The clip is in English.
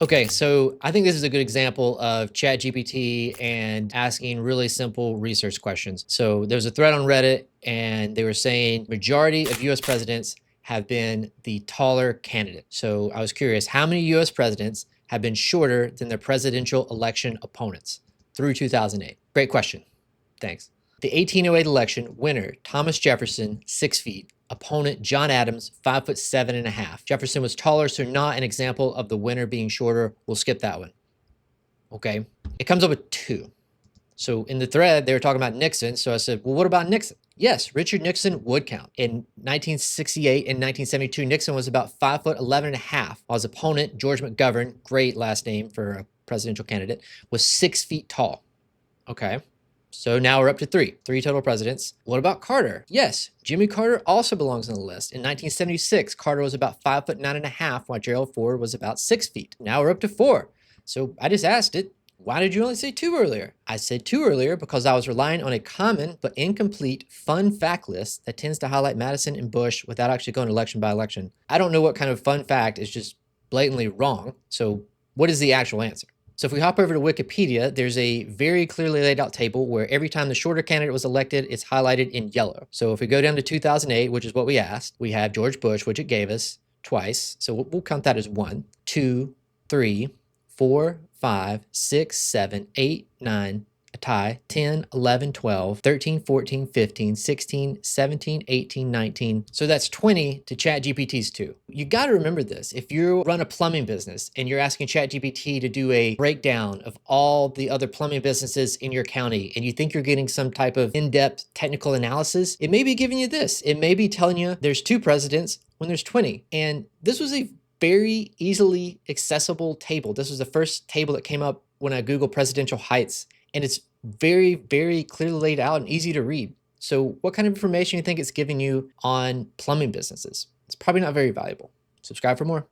Okay, so I think this is a good example of ChatGPT and asking really simple research questions. So there's a thread on Reddit and they were saying majority of US presidents have been the taller candidate. So I was curious, how many US presidents have been shorter than their presidential election opponents through 2008? Great question. Thanks. The 1808 election, winner Thomas Jefferson, 6 feet. Opponent John Adams, 5'7.5". Jefferson was taller, so not an example of the winner being shorter. We'll skip that one. Okay. It comes up with 2. So in the thread, they were talking about Nixon. So I said, well, what about Nixon? Yes, Richard Nixon would count. In 1968 and 1972, Nixon was about 5'11.5", while his opponent, George McGovern, great last name for a presidential candidate, was 6 feet tall. Okay. So now we're up to 3 total presidents. What about Carter? Yes, Jimmy Carter also belongs on the list. In 1976, Carter was about 5'9.5", while Gerald Ford was about 6 feet. Now we're up to 4. So I just asked it, why did you only say 2 earlier? I said 2 earlier because I was relying on a common but incomplete fun fact list that tends to highlight Madison and Bush without actually going election by election. I don't know what kind of fun fact is just blatantly wrong. So what is the actual answer? So if we hop over to Wikipedia, there's a very clearly laid out table where every time the shorter candidate was elected, it's highlighted in yellow. So if we go down to 2008, which is what we asked, we have George Bush, which it gave us twice. So we'll count that as 1, 2, 3, 4, 5, 6, 7, 8, 9, a tie, 10, 11, 12, 13, 14, 15, 16, 17, 18, 19. So that's 20 to ChatGPT's 2. You got to remember this. If you run a plumbing business and you're asking ChatGPT to do a breakdown of all the other plumbing businesses in your county and you think you're getting some type of in-depth technical analysis, it may be giving you this. It may be telling you there's 2 presidents when there's 20. And this was a very easily accessible table. This was the first table that came up when I Googled presidential heights, and it's very, very clearly laid out and easy to read. So what kind of information do you think it's giving you on plumbing businesses? It's probably not very valuable. Subscribe for more.